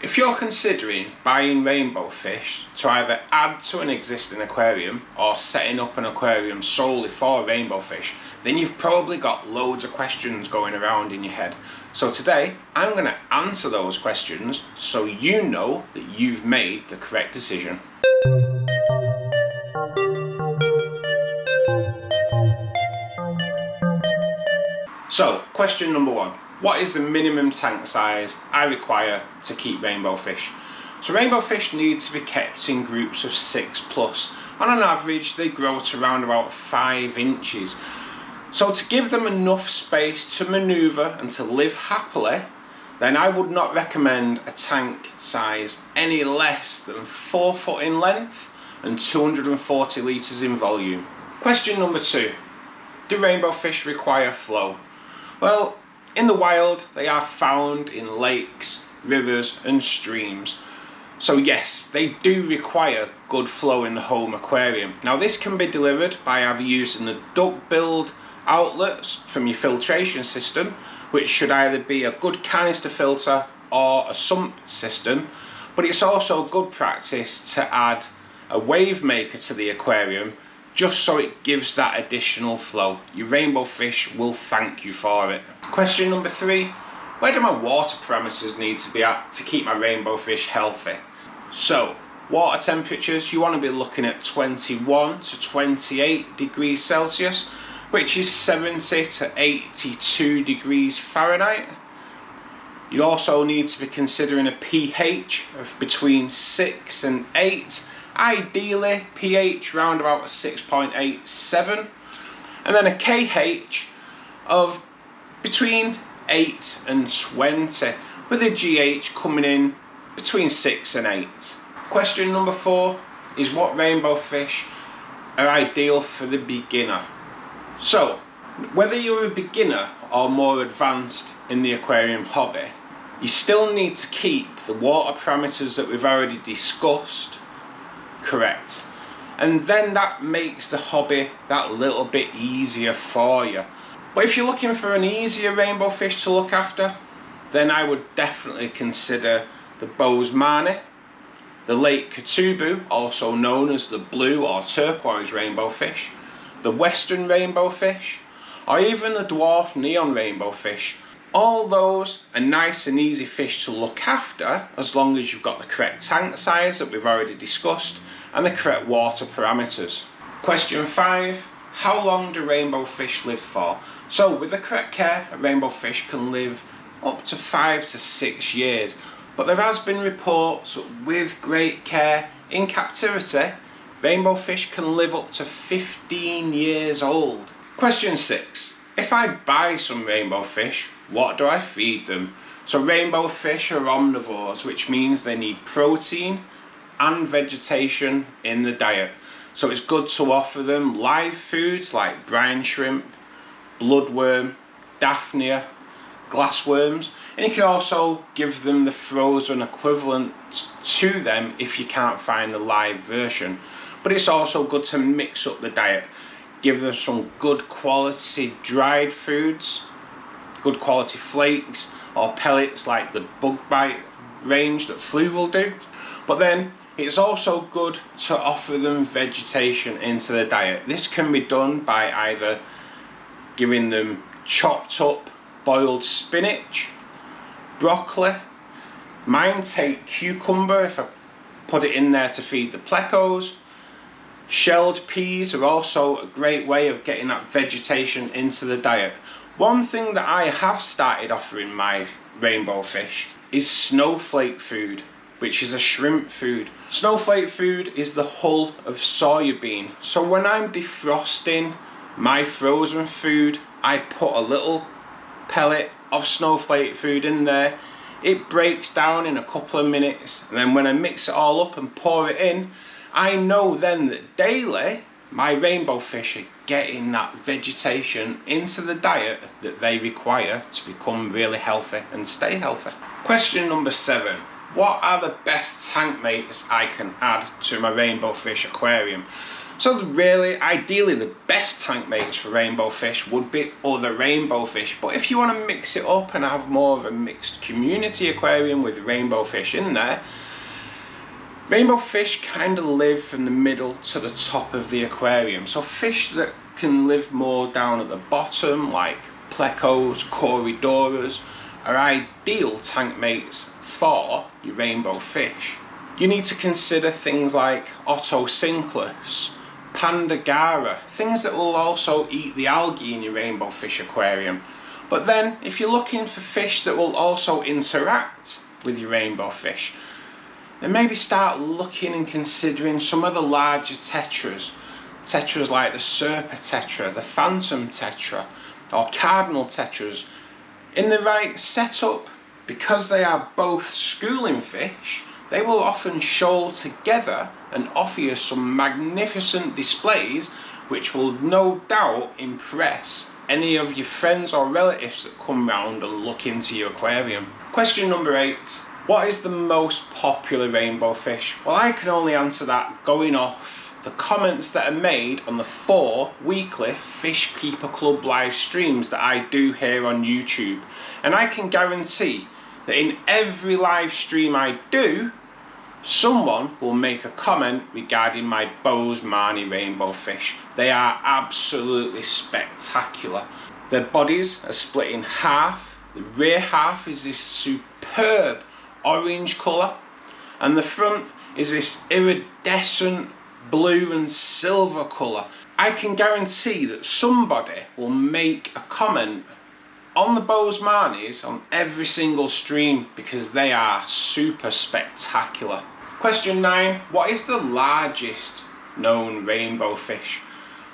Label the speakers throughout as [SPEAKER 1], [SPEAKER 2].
[SPEAKER 1] If you're considering buying rainbow fish to either add to an existing aquarium or setting up an aquarium solely for rainbow fish, then you've probably got loads of questions going around in your head. So today I'm going to answer those questions so you know that you've made the correct decision. So, question number one. What is the minimum tank size I require to keep rainbow fish? So rainbow fish need to be kept in groups of 6+. On an average, they grow to around about 5 inches. So to give them enough space to manoeuvre and to live happily, then I would not recommend a tank size any less than 4 foot in length and 240 litres in volume. Question number 2. Do rainbow fish require flow? Well, in the wild, they are found in lakes, rivers and streams. So yes, they do require good flow in the home aquarium. Now this can be delivered by either using the duck-billed outlets from your filtration system, which should either be a good canister filter or a sump system, but it's also good practice to add a wave maker to the aquarium just so it gives that additional flow. Your rainbow fish will thank you for it. Question number 3, where do my water parameters need to be at to keep my rainbow fish healthy? So, water temperatures, you want to be looking at 21 to 28 degrees Celsius, which is 70 to 82 degrees Fahrenheit. You also need to be considering a pH of between 6 and 8. Ideally pH round about 6.87, and then a KH of between 8 and 20, with a GH coming in between 6 and 8. Question number 4 is what rainbow fish are ideal for the beginner? So whether you're a beginner or more advanced in the aquarium hobby, you still need to keep the water parameters that we've already discussed correct, and then that makes the hobby that little bit easier for you. But if you're looking for an easier rainbow fish to look after, then I would definitely consider the Bozeman, the Lake Katubu, also known as the blue or turquoise rainbow fish, the western rainbow fish, or even the dwarf neon rainbow fish. All those are nice and easy fish to look after as long as you've got the correct tank size that we've already discussed and the correct water parameters. Question 5, how long do rainbow fish live for? So with the correct care, a rainbow fish can live up to 5 to 6 years, but there has been reports that with great care in captivity, rainbow fish can live up to 15 years old. Question 6, if I buy some rainbow fish, what do I feed them? So rainbow fish are omnivores, which means they need protein and vegetation in the diet. So it's good to offer them live foods like brine shrimp, bloodworm, daphnia, glassworms, and you can also give them the frozen equivalent to them if you can't find the live version. But it's also good to mix up the diet, give them some good quality dried foods, good quality flakes or pellets like the bug bite range that Flu will do. But then it's also good to offer them vegetation into the diet. This can be done by either giving them chopped up boiled spinach, broccoli, mine take cucumber if I put it in there to feed the plecos. Shelled peas are also a great way of getting that vegetation into the diet. One thing that I have started offering my rainbow fish is snowflake food, which is a shrimp food. Snowflake food is the hull of soybean. So when I'm defrosting my frozen food, I put a little pellet of snowflake food in there. It breaks down in a couple of minutes, and then when I mix it all up and pour it in, I know then that daily my rainbow fish are getting that vegetation into the diet that they require to become really healthy and stay healthy. Question number 7. What are the best tank mates I can add to my rainbow fish aquarium? So really, ideally, the best tank mates for rainbow fish would be other rainbow fish. But if you want to mix it up and have more of a mixed community aquarium with rainbow fish in there, rainbow fish kind of live from the middle to the top of the aquarium. So fish that can live more down at the bottom, like plecos, corydoras, are ideal tank mates for your rainbow fish. You need to consider things like Otocinclus, Pandagara, things that will also eat the algae in your rainbow fish aquarium. But then if you're looking for fish that will also interact with your rainbow fish, then maybe start looking and considering some of the larger tetras. Tetras like the Serpa tetra, the Phantom tetra, or Cardinal tetras. In the right setup, because they are both schooling fish, they will often shoal together and offer you some magnificent displays which will no doubt impress any of your friends or relatives that come round and look into your aquarium. Question number 8. What is the most popular rainbow fish? Well, I can only answer that going off the comments that are made on the 4 weekly Fish Keeper Club live streams that I do here on YouTube. And I can guarantee that in every live stream I do, someone will make a comment regarding my Bows-Marnie rainbow fish. They are absolutely spectacular. Their bodies are split in half. The rear half is this superb orange colour, and the front is this iridescent blue and silver colour. I can guarantee that somebody will make a comment on the Bows-Marnies on every single stream because they are super spectacular. Question 9. What is the largest known rainbow fish?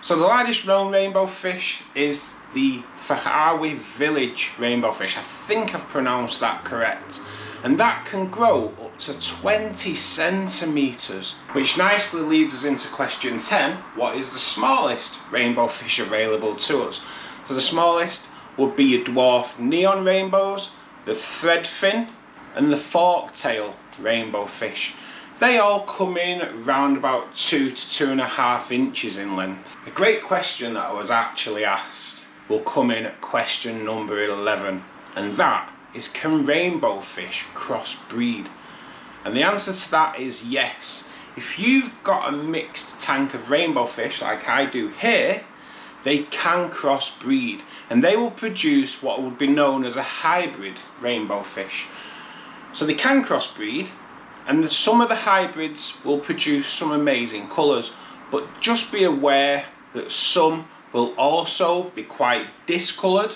[SPEAKER 1] So the largest known rainbow fish is the Fahawi village rainbow fish. I think I've pronounced that correct. And that can grow up to 20 centimetres. Which nicely leads us into question 10. What is the smallest rainbow fish available to us? So the smallest would be your dwarf neon rainbows, the threadfin, and the forktail rainbow fish. They all come in around about 2 to 2.5 inches in length. The great question that I was actually asked will come in at question number 11, and that is, can rainbow fish crossbreed? And the answer to that is yes. If you've got a mixed tank of rainbow fish like I do here, they can crossbreed and they will produce what would be known as a hybrid rainbow fish. So they can crossbreed, and some of the hybrids will produce some amazing colours, but just be aware that some will also be quite discoloured.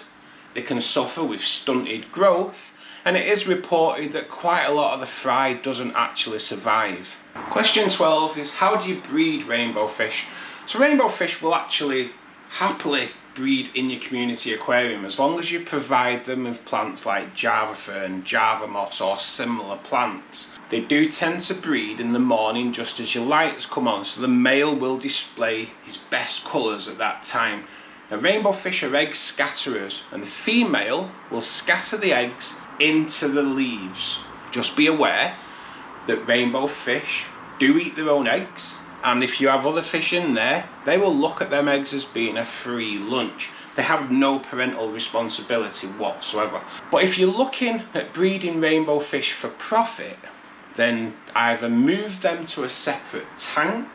[SPEAKER 1] They can suffer with stunted growth, and it is reported that quite a lot of the fry doesn't actually survive. Question 12 is, how do you breed rainbow fish? So rainbow fish will actually happily breed in your community aquarium as long as you provide them with plants like Java fern, Java moss or similar plants. They do tend to breed in the morning just as your lights come on, so the male will display his best colours at that time. Now rainbow fish are egg scatterers, and the female will scatter the eggs into the leaves. Just be aware that rainbow fish do eat their own eggs, and if you have other fish in there, they will look at them eggs as being a free lunch. They have no parental responsibility whatsoever. But if you're looking at breeding rainbow fish for profit, then either move them to a separate tank,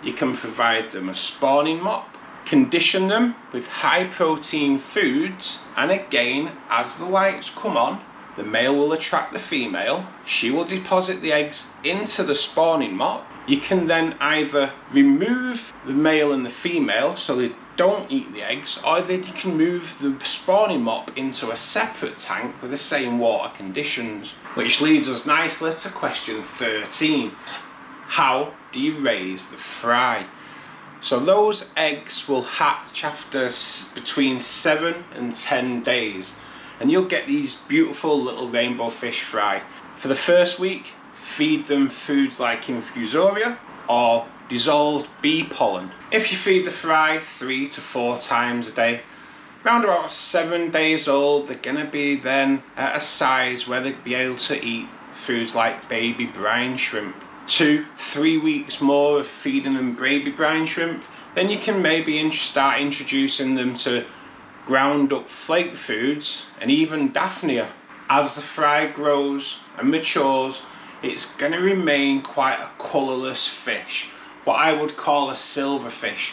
[SPEAKER 1] you can provide them a spawning mop, condition them with high protein foods, and again, as the lights come on, the male will attract the female, she will deposit the eggs into the spawning mop. You can then either remove the male and the female so they don't eat the eggs, or then you can move the spawning mop into a separate tank with the same water conditions. Which leads us nicely to question 13. How do you raise the fry? So those eggs will hatch after between 7 and 10 days, and you'll get these beautiful little rainbow fish fry. For the first week, feed them foods like infusoria or dissolved bee pollen. If you feed the fry 3 to 4 times a day, around about 7 days old, they're going to be then at a size where they'll be able to eat foods like baby brine shrimp. 2-3 weeks more of feeding them baby brine shrimp, then you can maybe start introducing them to ground up flake foods and even Daphnia. As the fry grows and matures, it's going to remain quite a colourless fish, what I would call a silverfish.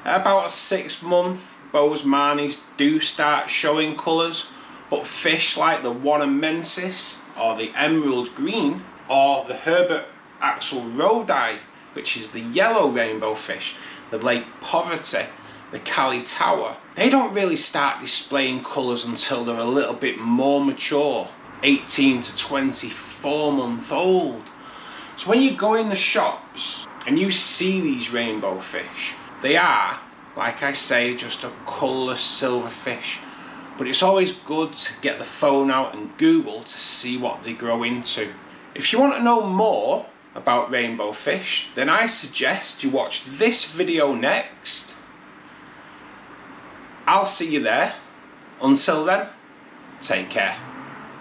[SPEAKER 1] At about 6 months, Boesmanis do start showing colours, but fish like the Wanamensis or the emerald green or the Herbert Axel Rodi, which is the yellow rainbow fish, the Lake Poverty, the Cali Tower, they don't really start displaying colours until they're a little bit more mature, 18 to 24 months old. So when you go in the shops and you see these rainbow fish, they are, like I say, just a colourless silver fish. But it's always good to get the phone out and Google to see what they grow into. If you want to know more about rainbow fish, then I suggest you watch this video next. I'll see you there. Until then, take care.